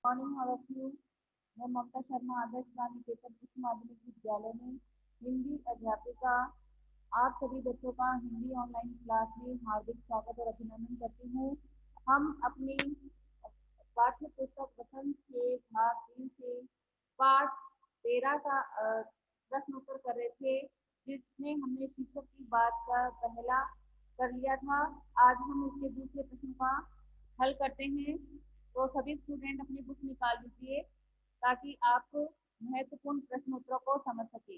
Morning all of you. मैं ममता शर्मा आदर्श Gandhi paper उच्च माध्यमिक विद्यालय में हिंदी अध्यापिका आप सभी बच्चों का हिंदी ऑनलाइन क्लास में हार्दिक स्वागत और अभिनंदन करती हूँ। हम अपनी पाठ्य पुस्तक वसंत के भाग 3 से पाठ 13 का प्रश्न उत्तर कर रहे थे, जिसमें हमने शिक्षक की बात का पहला कर लिया था। आज हम इसके दूसरे प्रश्न का हल करते हैं। तो सभी स्टूडेंट अपनी बुक निकाल लीजिए ताकि आप महत्वपूर्ण प्रश्न उत्तरों को समझ सके।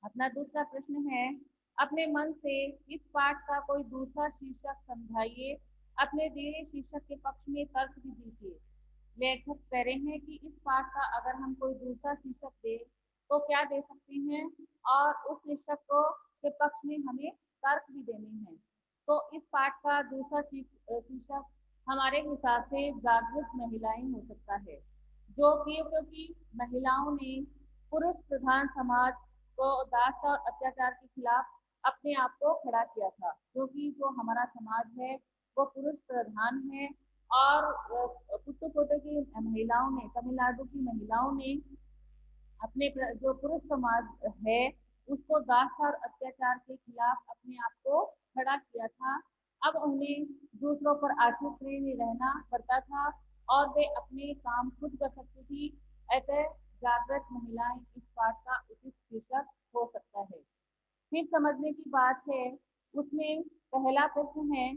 अपना दूसरा प्रश्न है, अपने मन से इस पाठ का कोई दूसरा शीर्षक समझाइए। अपने दिए गए शीर्षक के पक्ष में तर्क भी दीजिए। लेखक कह रहे हैं कि इस पाठ का अगर हम कोई दूसरा शीर्षक दे तो क्या दे सकते हैं, और उस शीर्षक को के पक्ष में हमें तर्क भी देने हैं। तो इस पाठ का दूसरा शीर्षक हमारे हिसाब से जागरूक महिलाएं हो सकता है, जो कि क्योंकि महिलाओं ने पुरुष प्रधान समाज को दास और अत्याचार के खिलाफ अपने आप को खड़ा किया था, क्योंकि जो हमारा समाज है वो पुरुष प्रधान है। और पुत्तुकोटे की महिलाओं ने, तमिलनाडु की महिलाओं ने अपने जो पुरुष समाज है उसको दास और अत्याचार के खिलाफ अपने आप को खड़ा किया था। अब उन्हें दूसरों पर आश्रित नहीं रहना पड़ता था और वे अपने काम खुद कर सकती थी। अतः जागृत महिलाएं इस पाठ का उचित शीर्षक हो सकता है। फिर समझने की बात है, उसमें पहला प्रश्न है,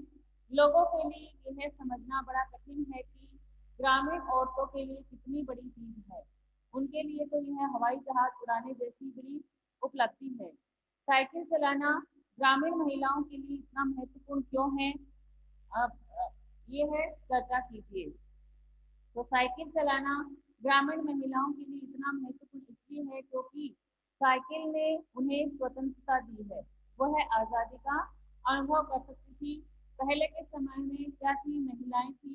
लोगों के लिए यह समझना बड़ा कठिन है कि ग्रामीण औरतों के लिए कितनी बड़ी चीज है। उनके लिए तो यह हवाई जहाज उड़ाने जैसी बड़ी उपलब्धि है। साइकिल चलाना ग्रामीण महिलाओं के लिए इतना महत्वपूर्ण क्यों है? अब ये है, चर्चा कीजिए। तो साइकिल चलाना ग्रामीण महिलाओं के लिए इतना महत्वपूर्ण इसलिए है क्योंकि साइकिल ने उन्हें स्वतंत्रता दी है। वह आज़ादी का अनुभव कर सकती थी। पहले के समय में क्या थी, महिलाएं थी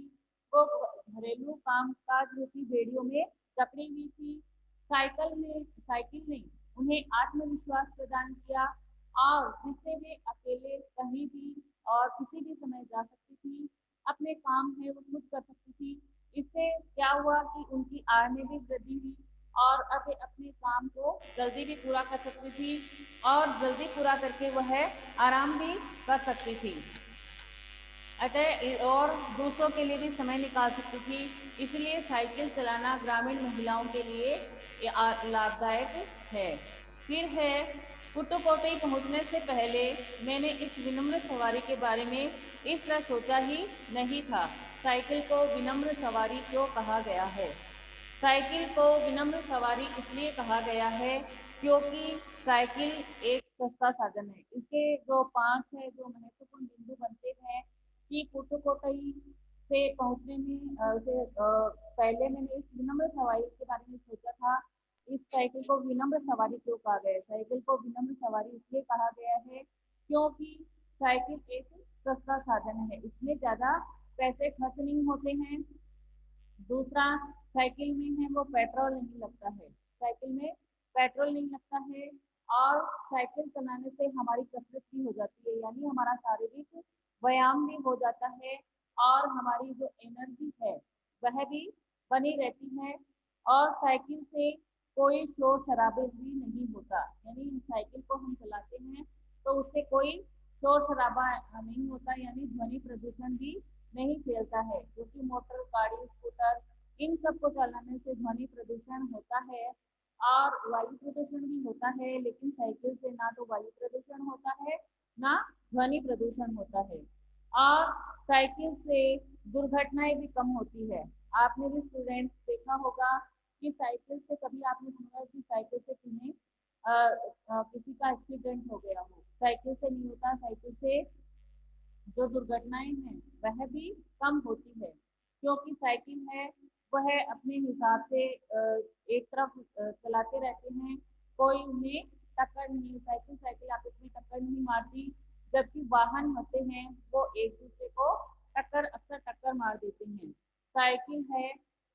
वो घरेलू काम काज रूपी बेड़ियों में जकड़ी हुई थी। साइकिल ने उन्हें आत्मविश्वास प्रदान किया और जिससे वे अकेले कहीं भी और किसी भी समय जा सकती थी। अपने काम है वो खुद कर सकती थी। इससे क्या हुआ कि उनकी आय में भी वृद्धि हुई और अब वे अपने काम को जल्दी भी पूरा कर सकती थी और जल्दी पूरा करके वह आराम भी कर सकती थी। अतः और दूसरों के लिए भी समय निकाल सकती थी। इसलिए साइकिल चलाना ग्रामीण महिलाओं के लिए लाभदायक है। फिर है, पुट्टुकोट्टई पहुंचने से पहले मैंने इस विनम्र सवारी के बारे में इस तरह सोचा ही नहीं था। साइकिल को विनम्र सवारी क्यों कहा गया है? साइकिल को विनम्र सवारी इसलिए कहा गया है क्योंकि साइकिल एक सस्ता साधन है। इसके जो पांच है जो महत्वपूर्ण बिंदु बनते हैं कि पुटुकोट्टई से पहुंचने में पहले मैंने इस विनम्र सवारी के बारे में सोचा था। इस साइकिल को विनम्र सवारी क्यों कहा गया है? साइकिल को विनम्र सवारी इसलिए कहा गया है क्योंकि साइकिल एक सस्ता साधन है, इसमें ज्यादा पैसे खर्च नहीं होते हैं। दूसरा, साइकिल में है वो पेट्रोल नहीं लगता है। साइकिल में पेट्रोल नहीं लगता है और साइकिल चलाने से हमारी कसरत भी हो जाती है, यानी हमारा शारीरिक व्यायाम भी हो जाता है और हमारी जो एनर्जी है वह भी बनी रहती है। और साइकिल से कोई शोर शराबे भी नहीं होता, यानी साइकिल को हम चलाते हैं तो उससे कोई शोर शराबा नहीं होता, यानी ध्वनि प्रदूषण भी नहीं फैलता है, क्योंकि मोटर गाड़ी स्कूटर इन सब को चलाने से ध्वनि प्रदूषण होता है और वायु प्रदूषण भी होता है। लेकिन साइकिल से ना तो वायु प्रदूषण होता है ना ध्वनि प्रदूषण होता है। और साइकिल से दुर्घटनाएं भी कम होती है। आपने भी स्टूडेंट्स देखा होगा कि साइकिल से कभी आपने सुना कि साइकिल से किन्हें किसी का एक्सीडेंट हो गया हो? साइकिल से नहीं होता। साइकिल से जो दुर्घटनाएं हैं वह भी कम होती है, क्योंकि साइकिल है वह अपने हिसाब से एक तरफ चलाते रहते हैं, कोई उन्हें टक्कर नहीं, साइकिल साइकिल आपस में टक्कर नहीं मारती। जबकि वाहन होते हैं वो एक दूसरे को अक्सर टक्कर मार देते हैं। साइकिल है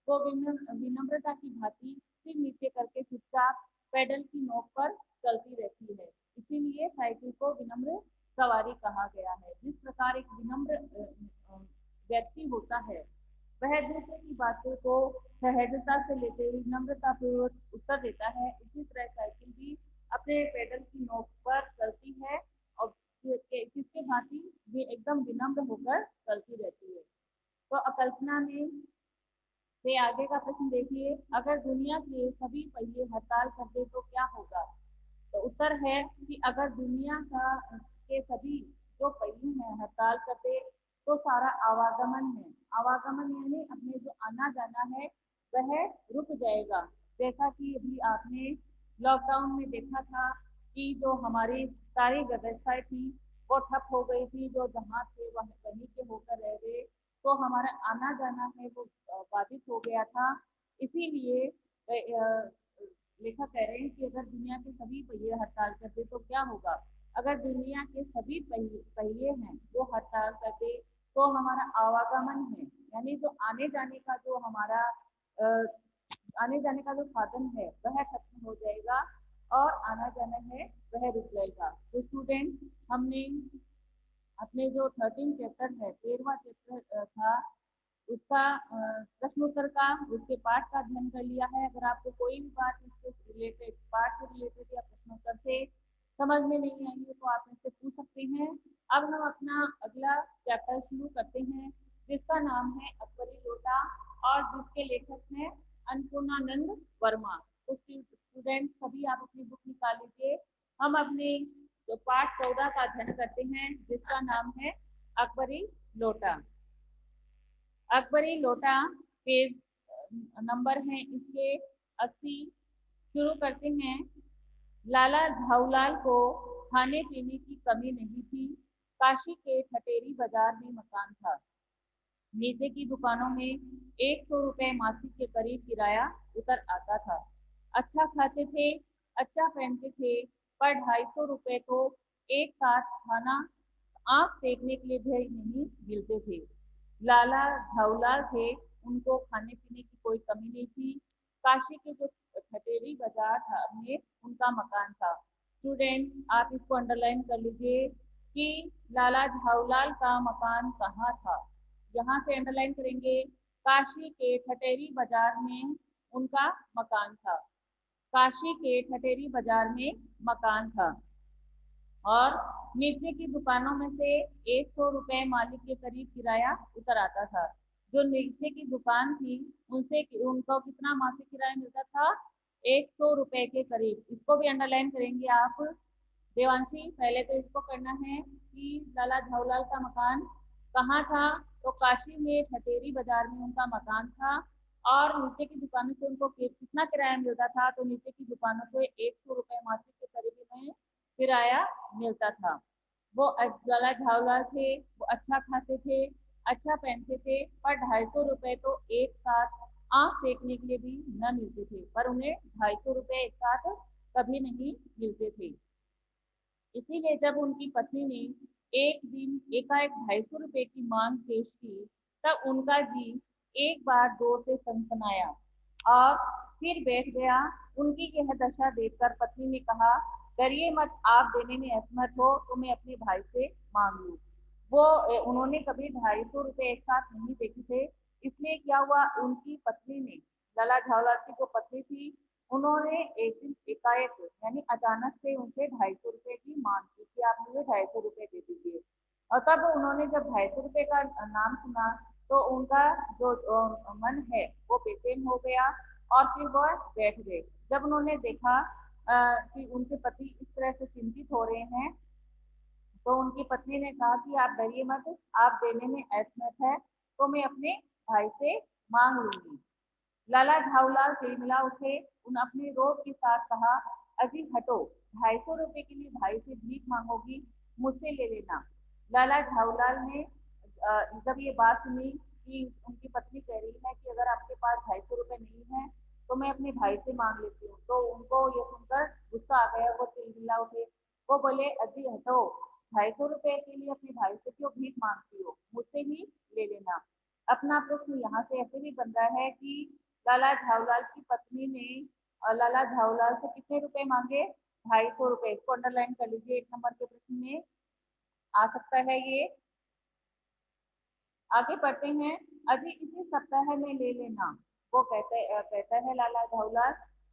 वो विनम्रता की भांति सिर नीचे करके चुपचाप पेडल की नोक पर चलती रहती है। इसीलिए साइकिल को विनम्र सवारी कहा गया है। जिस प्रकार एक विनम्र व्यक्ति होता है वह दूसरे की बातों को सहजता से लेते हुए नम्रता पूर्वक उत्तर देता है। इसी तरह साइकिल भी अपने पेडल की नोक पर चलती है और किसके भांति ये एकदम विनम्र होकर चलती रहती है। तो अकल्पना में से आगे का प्रश्न देखिए, अगर दुनिया के सभी पहिए हड़ताल कर दे तो क्या होगा? तो उत्तर है कि अगर दुनिया का के सभी जो पहिए हैं हड़ताल कर दे तो सारा आवागमन यानी अपने जो आना जाना है वह रुक जाएगा। जैसा कि अभी आपने लॉकडाउन में देखा था कि जो हमारी सारी व्यवस्थाएं थी वो ठप हो गई थी, जो जहाँ थे वह वहीं के होकर रह गए, तो हमारा आना जाना है वो बाधित हो गया था। इसीलिए लेखक कह रहे हैं कि अगर दुनिया के सभी पहिए हड़ताल कर दे तो क्या होगा? अगर दुनिया के सभी पहिए हैं वो हड़ताल कर दे तो हमारा आवागमन है यानी जो आने जाने का जो हमारा अ, आने जाने का जो साधन है वह खत्म हो जाएगा और आना जाना है वह रुक जाएगा। तो स्टूडेंट, हमने अपने जो 13 चैप्टर है 13वां चैप्टर था उसका प्रश्न उत्तर का उसके पाठ का अध्ययन कर लिया है। अगर आपको कोई भी बात इससे रिलेटेड पाठ से रिलेटेड या प्रश्न उत्तर से समझ में नहीं आई है तो आप मुझसे पूछ सकते हैं। अब हम अपना अगला चैप्टर शुरू करते हैं जिसका नाम है अकबरी लोटा और जिसके लेखक हैं अन्नपूर्णानंद वर्मा। तो स्टूडेंट सभी आप अपनी बुक निकाल लीजिए। हम अपने पाठ 14 का अध्ययन करते हैं जिसका नाम है अकबरी लोटा। अकबरी लोटा पेज नंबर है इसके 80। शुरू करते हैं। लाला झाऊलाल को खाने पीने की कमी नहीं थी। काशी के ठटेरी बाजार में मकान था। नीचे की दुकानों में 100 रुपए मासिक के करीब किराया उतर आता था। अच्छा खाते थे, अच्छा पहनते थे, पर 250 रुपए तो एक साथ खाना आंख सेकने के लिए भी नहीं मिलते थे। लाला झाऊलाल थे, उनको खाने पीने की कोई कमी नहीं थी। काशी के जो ठटेरी बाजार था में उनका मकान था। स्टूडेंट, आप इसको अंडरलाइन कर लीजिए कि लाला झाऊलाल का मकान कहाँ था। यहाँ से अंडरलाइन करेंगे, काशी के ठटेरी बाजार में उनका मकान था। काशी के ठटेरी बाजार में मकान था और नीचे की दुकानों में से 100 रुपए मालिक के करीब किराया उतर आता था। जो नीचे की दुकान थी उनसे उनको कितना मासिक किराया मिलता था? 100 रुपए के करीब। इसको भी अंडरलाइन करेंगे आप। देवांशी, पहले तो इसको करना है कि लाला झाऊलाल का मकान कहाँ था? तो काशी में ठटेरी बाजार में उनका मकान था और नीचे की दुकानों से उनको कितना किराया मिलता था? तो नीचे की दुकानों से 100 रुपए मासिक के करीब में किराया मिलता था। वो लाला झाऊलाल थे, वो अच्छा खाते थे, अच्छा पहनते थे, पर 250 रुपए तो एक साथ आंख सेकने के लिए भी न मिलते थे। पर उन्हें 250 रुपए एक साथ कभी नहीं मिलते थे। इसीलिए जब उनकी पत्नी ने एक दिन एकाएक 250 रुपए की मांग पेश की तब उनका जी एक बार जोर से सनसनाया और फिर बैठ गया। उनकी यह दशा देखकर पत्नी ने कहा, डरिए मत, आप देने में असमर्थ हो तो मैं अपने भाई से मांग लूं। वो उन्होंने कभी 250 रुपए एक साथ नहीं देखे थे। इसलिए क्या हुआ, उनकी पत्नी ने, लाला झावलाल की जो पत्नी थी, उन्होंने एक दिन एकाएक यानी अचानक से उनसे 250 रुपए की मांग की कि आप मुझे 250 रुपए दे दीजिए। और तब उन्होंने जब 250 रुपए का नाम सुना तो उनका जो मन है वो बेचैन हो गया और फिर वह बैठ गए। जब उन्होंने देखा कि उनके पति इस तरह से चिंतित हो रहे हैं तो उनकी पत्नी ने कहा कि आप डरिए मत, आप देने में असमर्थ है तो मैं अपने भाई से मांग लूंगी। लाला झाऊलाल तिलमिला उठे, उन अपने रोब के साथ कहा, अजी हटो, 250 रुपए के लिए भाई से भीख मांगोगी, मुझसे ले लेना। लाला झाऊलाल ने जब ये बात सुनी कि उनकी पत्नी कह रही है कि अगर आपके पास 250 रुपए नहीं है तो मैं अपने भाई से मांग लेती हूँ, तो उनको ये सुनकर गुस्सा आ गया, वो तिलमिला उठे। वो बोले, अजी हटो, 250 रुपए के लिए अपने भाई से क्यों भीख मांगती हो, मुझसे ही ले लेना। अपना प्रश्न यहाँ से ऐसे भी बन रहा है कि लाला झाऊलाल की पत्नी ने लाला झाऊलाल से कितने रुपए मांगे? 250 रुपए। इसको अंडरलाइन कर लीजिए, एक नंबर के प्रश्न में आ सकता है ये। आगे बढ़ते हैं। अभी इसी सप्ताह में ले लेना। वो कहता है लाला धाऊलाल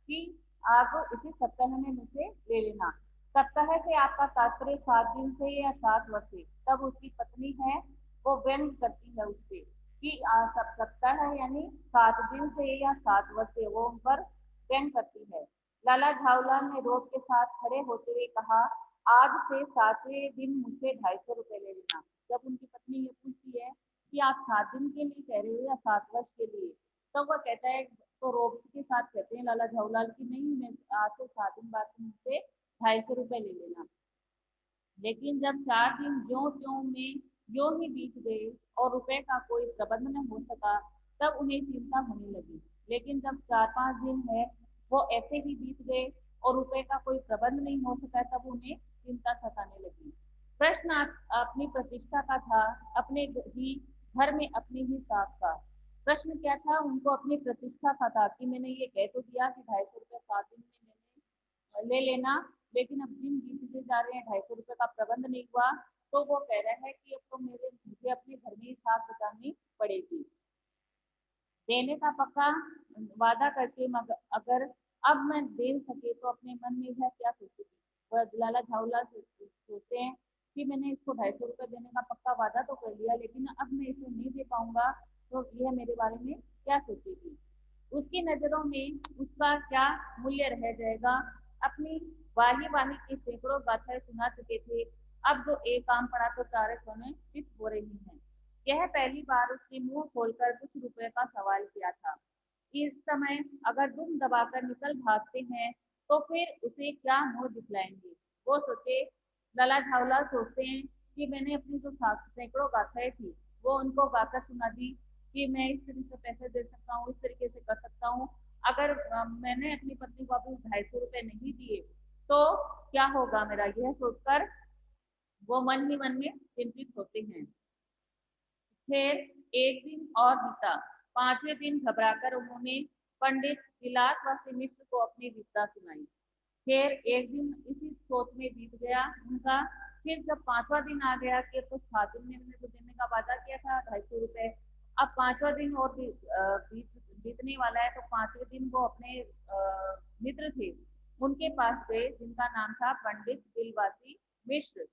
कि आप इसी सप्ताह में मुझे ले लेना। सप्ताह से आपका तात्पर्य 7 दिन से या 7 वर्ष से। तब उसकी पत्नी है, वो व्यंग करती है उससे कि सब सप्ताह है यानी 7 दिन से या 7 वर्ष से, वो उन पर व्यंग करती है। लाला झाऊलाल ने रोब के साथ खड़े होते हुए कहा, आज से 7वें दिन मुझसे 250 रुपए ले लेना। जब उनकी पत्नी ये पूछती है कि आप 7 दिन के लिए कह रहे हो या 7 वर्ष के लिए, तो वह कहता है, तो रोब के साथ कहते हैं लाला झाऊलाल की नहीं, मैं आज से 7 दिन बाद मुझसे 250 रुपए ले लेना। लेकिन जब 4 दिन ज्यों त्यों में ज्यों ही बीत गए और रुपए का कोई प्रबंध न हो सका, तब उन्हें चिंता होने लगी। लेकिन जब 4-5 दिन है वो ऐसे ही बीत गए और रुपए का कोई प्रबंध नहीं हो सका, तब उन्हें चिंता सताने लगी। प्रश्न अपनी प्रतिष्ठा का था, अपने ही घर में अपनी ही साख का। प्रश्न क्या था? उनको अपनी प्रतिष्ठा का था कि मैंने ये कह तो दिया कि 250 रुपये 7 दिन में ले लेना, लेकिन अब दिन बीतते जा रहे हैं, 250 रुपये का प्रबंध नहीं हुआ। तो वो कह रहा है कि अब तो मुझे अपने घर में ही साख बचानी पड़ेगी। देने का पक्का वादा करके, मगर अगर अब मैं दे सके तो अपने मन में यह क्या सोचेगी। वह लाला झाऊलाल सोचते हैं कि मैंने इसको 250 रुपये देने का पक्का वादा तो कर लिया, लेकिन अब मैं इसे नहीं दे पाऊंगा तो यह मेरे बारे में क्या सोचेगी। उसकी नजरों में उसका क्या मूल्य रह जाएगा। अपनी वाही वाही की सैकड़ों गाथाएं सुना चुके थे, अब जो एक काम पड़ा तो चारे कोने चित हो रही हैं। यह पहली बार उसने मुंह खोलकर कुछ रुपए का सवाल किया था। इस समय अगर दुम दबाकर निकल भागते हैं तो फिर उसे क्या मुंह दिखलाएंगे। वो सोचे, लाला झावला सोचते हैं कि मैंने अपनी जो सैकड़ों गाथाएं थी वो उनको गाकर सुना दी कि मैं इस तरीके से पैसे दे सकता हूँ, इस तरीके से कर सकता हूँ। अगर मैंने अपनी पत्नी को अभी 250 रुपये नहीं दिए तो क्या होगा मेरा, यह सोचकर वो मन ही मन में चिंतित होते हैं। फिर एक दिन और बीता। 5वें दिन घबराकर उन्होंने पंडित विलासवासी मिश्र को अपनी विपदा सुनाई। फिर एक दिन इसी सोच में बीत गया उनका। फिर जब 5वां दिन आ गया कि तो 7 दिन में मैंने तो देने का वादा किया था 250 रुपए, अब 5वां दिन और बीतने वाला है, तो 5वें दिन वो अपने मित्र थे उनके पास गए जिनका नाम था पंडित बिलवासी मिश्र,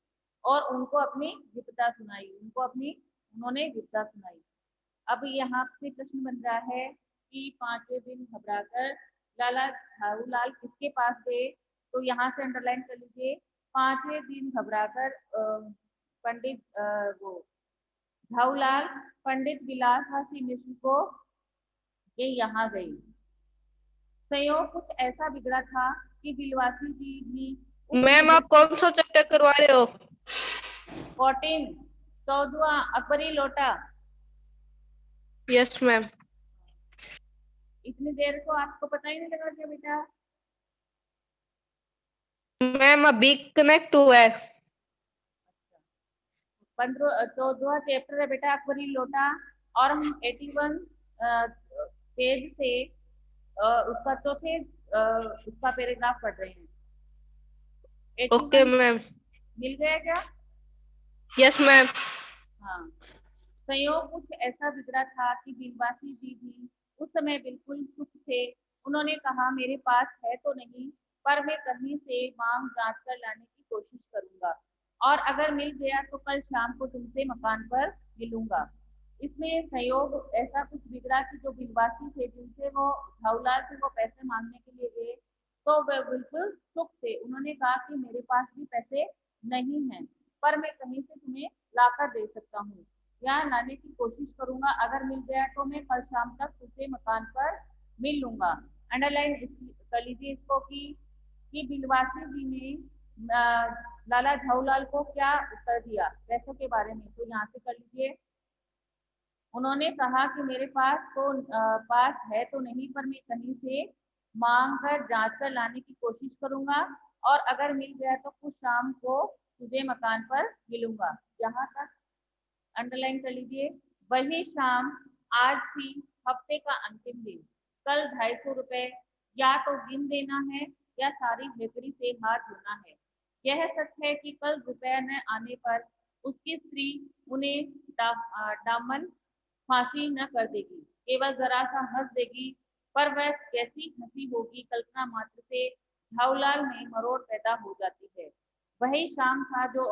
और उनको अपनी विपदा सुनाई, उन्होंने विपदा सुनाई। अब यहाँ से प्रश्न बन रहा है कि 5वें दिन घबराकर लाला झाऊलाल किसके पास गए, तो यहाँ से अंडरलाइन कर लीजिए। 5वें दिन घबराकर पंडित वो झाऊलाल पंडित विलासवासी मिश्र को ये यहाँ गई। संयोग कुछ ऐसा बिगड़ा था कि बिलवासी जी भी उस समय मैम आप कौन सा चैप्टर करवा रहे हो? 14 14वां अकबरी लोटा। Yes ma'am. इतनी देर को आपको पता ही नहीं लगा क्या बेटा? मैम अभी कनेक्ट हुआ है। 14वां चैप्टर है बेटा अकबरी लोटा, और हम 81 पेज से उसका चौथे उसका पैराग्राफ पढ़ रहे हैं। Okay 81 ma'am. मिल गया क्या? Yes ma'am. हाँ। संयोग कुछ ऐसा बिगड़ा था कि बिलवासी जी भी उस समय बिल्कुल चुप थे। उन्होंने कहा, मेरे पास है तो नहीं, पर मैं कहीं से मांग जांच कर लाने की कोशिश करूंगा, और अगर मिल गया तो कल शाम को तुमसे मकान पर मिलूंगा। इसमें संयोग ऐसा कुछ बिगड़ा कि जो बिलवासी थे जिनसे वो झाऊलाल से वो पैसे मांगने के लिए गए, तो वे बिल्कुल चुप थे। उन्होंने कहा कि मेरे पास भी पैसे नहीं हैं, पर मैं कहीं से तुम्हें लाकर दे सकता हूँ या लाने की कोशिश करूंगा, अगर मिल गया तो मैं कल शाम तक तुझे मकान पर मिल लूंगा। अंडरलाइन कर लीजिए इसको कि बिलवासी जी ने लाला झाऊलाल को क्या उत्तर दिया पैसों के बारे में, तो यहाँ से कर लीजिए। उन्होंने कहा कि मेरे पास है तो नहीं, पर मैं कहीं से मांग कर जांच कर लाने की कोशिश करूंगा, और अगर मिल गया तो कुछ शाम को तुझे मकान पर मिलूंगा। यहाँ तक अंडरलाइन कर लीजिए। वही शाम आज थी, हफ्ते का अंतिम दिन। कल 250 रुपए या तो गिन देना है या सारी बेकरी से हाथ धोना है। यह सच है कि कल रुपया न आने पर उसकी स्त्री उन्हें दामन फांसी न कर देगी, केवल जरा सा हंस देगी, पर वह कैसी हंसी होगी, कल्पना मात्र से झाऊलाल में मरोड़ पैदा हो जाती है। वही शाम था जो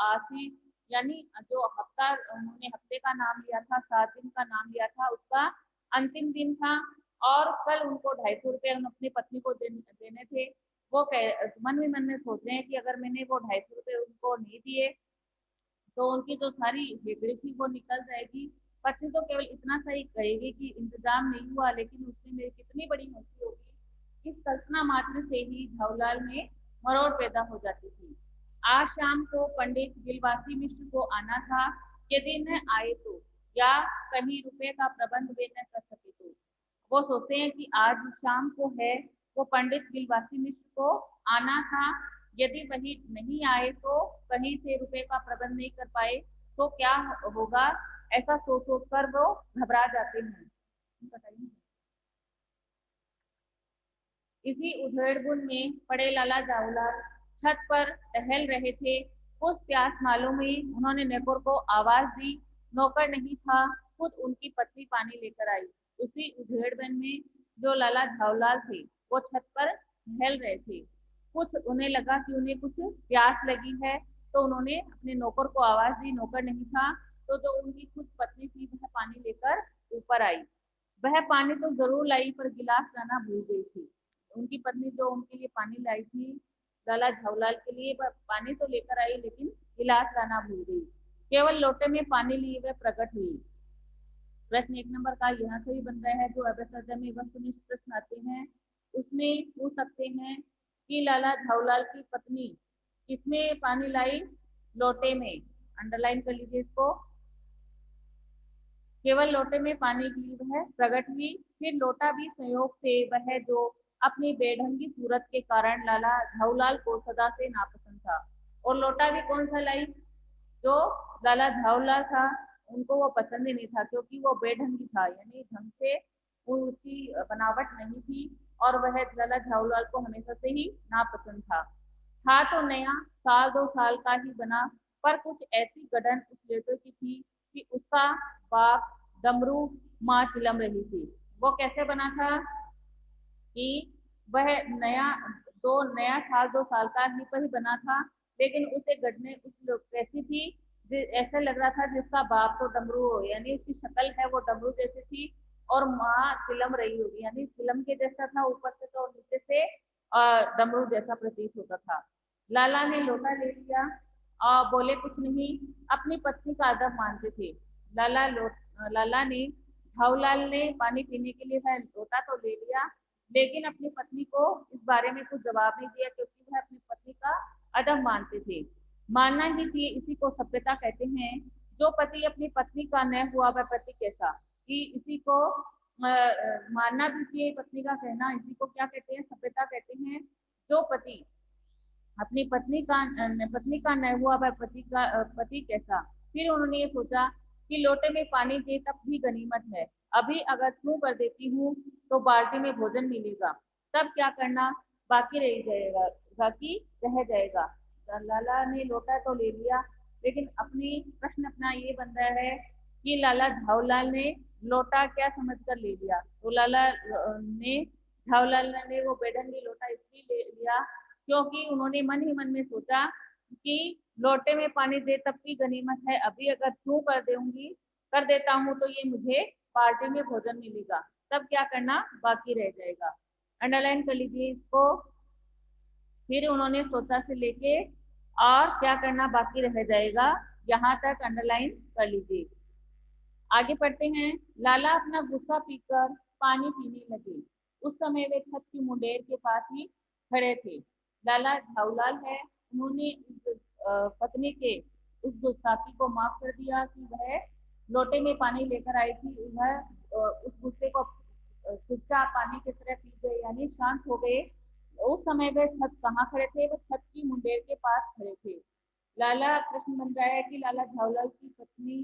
आज से, यानी जो हफ्ता उन्होंने हफ्ते का नाम लिया था, 7 दिन का नाम लिया था, उसका अंतिम दिन था। और कल उनको 250 रुपये अपनी पत्नी को देने थे। वो मन ही मन में सोच रहे हैं कि अगर मैंने वो 250 रुपये उनको नहीं दिए तो उनकी जो सारी बिगड़ी थी वो निकल जाएगी। पत्नी तो केवल इतना सा ही कहेगी कि इंतजाम नहीं हुआ, लेकिन उसमें मेरी कितनी बड़ी हंसी होगी। इस कल्पना मात्र से ही झाऊलाल में मरोड़ पैदा हो जाती थी। आज शाम को पंडित दिलवासी मिश्र को आना था। यदि न आए तो, या कहीं रुपए का प्रबंध वे न कर सके तो, वो सोचते हैं कि आज शाम को है, वो पंडित दिलवासी मिश्र को आना था। यदि वही नहीं आए तो, कहीं से रुपए का प्रबंध नहीं कर पाए तो क्या होगा, ऐसा सोच सोच कर वो घबरा जाते हैं। बताइए। इसी उधेड़बुन में पड़े लाला जाऊलाल छत पर टहल रहे थे। उस प्यास मालूम में उन्होंने नौकर को आवाज दी। नौकर नहीं था, खुद उनकी पत्नी पानी लेकर आई। उसी उधेड़बुन में जो लाला झाऊलाल थे वो छत पर टहल रहे थे। कुछ उन्हें लगा कि उन्हें कुछ प्यास लगी है, तो उन्होंने अपने नौकर को आवाज दी। नौकर नहीं था, तो जो उनकी खुद पत्नी थी वह पानी लेकर ऊपर आई। वह पानी तो जरूर लाई, पर गिलास लाना भूल गई थी। उनकी पत्नी जो उनके लिए पानी लाई थी, लाला झाऊलाल के लिए, वह पानी तो लेकर आई लेकिन गिलास लाना भूल गई। केवल लोटे में पानी लिए वह प्रकट हुई। प्रश्न 1 नंबर का यहाँ से भी बन रहा है, जो अभ्यास में वस्तुनिष्ठ प्रश्न आते हैं उसमें पूछ सकते हैं कि लाला झाऊलाल की पत्नी किसमें पानी लाई? लोटे में। अंडरलाइन कर लीजिए इसको। केवल लोटे में पानी की वह प्रकट हुई। फिर लोटा भी संयोग से वह जो अपनी बेढंगी सूरत के कारण लाला झाऊलाल को सदा से नापसंद था। और लोटा भी कौन सा लाई? जो लाला झाऊलाल था उनको वो पसंद ही नहीं था, क्योंकि वो बेढंगी था, यानी ढंग से वो उसकी बनावट नहीं थी, और वह लाला झाऊलाल को हमेशा से ही नापसंद था तो नया, 1-2 साल का ही बना, पर कुछ ऐसी गठन उस लेटर की थी कि उसका बाप डमरू माँ चिलम रही थी। वो कैसे बना था कि वह नया 2 साल का ही पर ही बना था, लेकिन उसे गढ़ने उस लोग कैसी थी, ऐसा लग रहा था जिसका बाप तो डमरू हो, यानी उसकी शक्ल है वो डमरू जैसी थी, और माँ चिलम रही होगी, यानी चिलम के जैसा था ऊपर से तो, और नीचे से डमरू जैसा प्रतीत होता था। लाला ने लोटा ले लिया और बोले कुछ नहीं, अपनी पत्नी का अदब मानते थे। लाला ने झाऊलाल ने पानी पीने के लिए वह लोटा तो ले लिया, लेकिन अपनी पत्नी को इस बारे में कुछ जवाब नहीं दिया, क्योंकि वह अपनी पत्नी का अदब मानते थे। मानना ही चाहिए, इसी को सभ्यता कहते हैं। जो पति अपनी पत्नी का न हुआ वह पति कैसा, कि इसी को मानना भी चाहिए, पत्नी का कहना, इसी को क्या कहते हैं? सभ्यता कहते हैं। जो पति अपनी पत्नी का न हुआ वह पति कैसा। फिर उन्होंने ये सोचा कि लोटे में पानी दे तब भी गनीमत है, अभी अगर छू कर देती हूँ तो बाल्टी में भोजन मिलेगा, तब क्या करना बाकी रह जाएगा। लाला ने लोटा तो ले लिया, लेकिन प्रश्न अपना ये बन रहा है कि लाला झाऊलाल ने लोटा क्या समझकर ले लिया। तो झाऊलाल ने वो बेढंगी लोटा इसलिए ले लिया क्योंकि उन्होंने मन ही मन में सोचा कि लोटे में पानी दे तब की गनीमत है, अभी अगर छू कर देता हूँ तो ये मुझे पार्टी में भोजन मिलेगा, तब क्या करना बाकी रह जाएगा। अंडरलाइन कर लीजिए इसको। फिर उन्होंने सोचा से लेके और क्या करना बाकी रह जाएगा, यहाँ तक अंडरलाइन कर लीजिए। आगे पढ़ते हैं। लाला अपना गुस्सा पीकर पानी पीने लगे। उस समय वे छत की मुंडेर के पास ही खड़े थे। लाला झाऊलाल है, उन्होंने पत्नी के उस गुस्ताखी को माफ कर दिया कि वह लोटे में पानी लेकर आई थी, वह उस गुस्से को चुपचाप पानी की तरह पी गए, यानी शांत हो गए। उस समय वे छत कहाँ खड़े थे? वो छत की मुंडेर के पास खड़े थे। लाला प्रश्न बन रहा है कि लाला झाऊलाल की पत्नी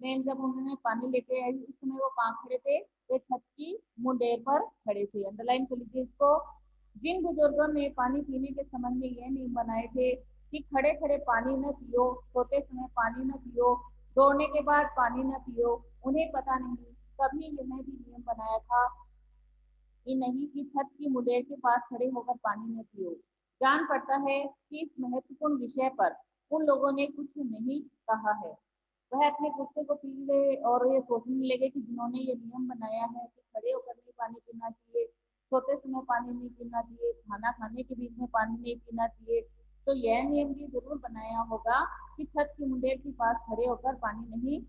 ने जब उन्होंने पानी लेके आई उस समय वो कहाँ खड़े थे? वे छत की मुंडेर पर खड़े थे। अंडरलाइन कर लीजिए इसको। जिन बुजुर्गों ने पानी पीने के संबंध में यह नियम बनाए थे कि खड़े खड़े पानी न पियो, सोते समय पानी न पियो, दौड़ने के बाद पानी न पियो, उन्हें पता नहीं कभी यह भी नियम बनाया था कि नहीं कि छत की मुंडेर के पास खड़े होकर पानी न पियो। जान पड़ता है कि इस महत्वपूर्ण विषय पर उन लोगों ने कुछ नहीं कहा है। वह अपने कुत्ते को पी ले और ये सोचने लगे कि जिन्होंने ये नियम बनाया है कि खड़े होकर नहीं पानी पीना चाहिए, सोते समय पानी नहीं पीना चाहिए, खाना खाने के बीच में पानी नहीं पीना चाहिए, तो यह नियम भी जरूर बनाया होगा कि छत की मुंडेर के पास खड़े होकर पानी नहीं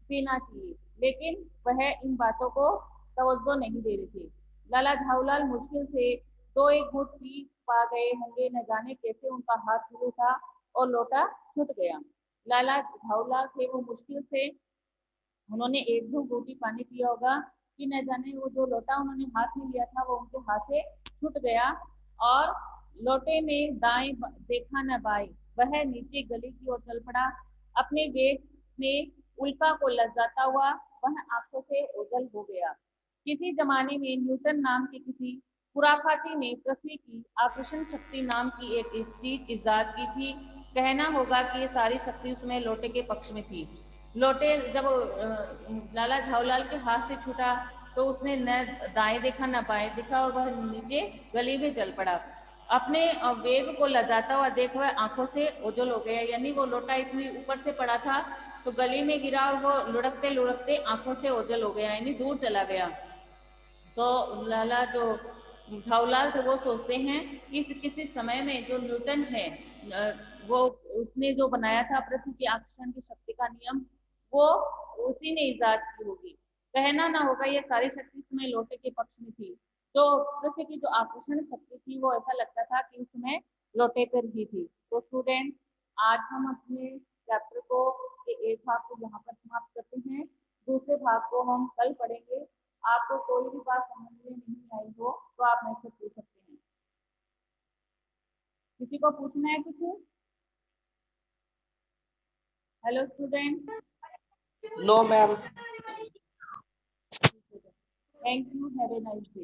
पीना चाहिए। लेकिन वह इन बातों को तवज्जो नहीं दे रहे थे। लाला झाऊलाल मुश्किल से दो एक घूंट पी पा गए होंगे, न जाने कैसे उनका हाथ शुरू था और लोटा छूट गया। लाला झाऊलाल थे वो मुश्किल से उन्होंने एक दो घूंटी पानी पिया होगा कि न जाने वो जो लोटा उन्होंने हाथ में लिया था वो उनके हाथ से छूट गया और लोटे में दाएं देखा न बाएं, वह नीचे गली की ओर चल पड़ा। अपने वेश में उल्का को लजाता हुआ वह आंखों से ओझल हो गया। किसी जमाने में न्यूटन नाम के किसी खुराफाती ने पृथ्वी की आकर्षण शक्ति नाम की एक चीज इजाद की थी। कहना होगा कि ये सारी शक्ति उसमें लोटे के पक्ष में थी। लोटे जब लाला झाऊलाल के हाथ से छूटा तो उसने न दाएं देखा न बाएं देखा और वह नीचे गली में चल पड़ा। अपने वेग को लजाता हुआ देख वह आंखों से ओझल हो गया, यानी वो लोटा इतनी ऊपर से पड़ा था तो गली में गिरा और वो लुढ़कते लुढ़कते आंखों से ओझल हो गया, यानी दूर चला गया। तो लाला जो झाऊलाल थे वो सोचते हैं कि किसी समय में जो न्यूटन है वो उसने जो बनाया था पृथ्वी की आकर्षण की शक्ति का नियम, वो उसी ने इजाद की होगी। कहना ना होगा ये सारी शक्ति उसमें लोटे के पक्ष में थी। तो पृथ्वी की जो आकर्षण शक्ति थी वो ऐसा लगता था कि उसमें लोटे पर ही थी। तो स्टूडेंट, आज हम अपने चैप्टर को के एक भाग को यहाँ पर समाप्त करते हैं। दूसरे भाग को हम कल पढ़ेंगे। आपको कोई भी बात समझ में नहीं आई हो तो आप मेरे से पूछ सकते हैं। किसी को पूछना है कुछ? Hello student. No ma'am. Thank you, have a nice day.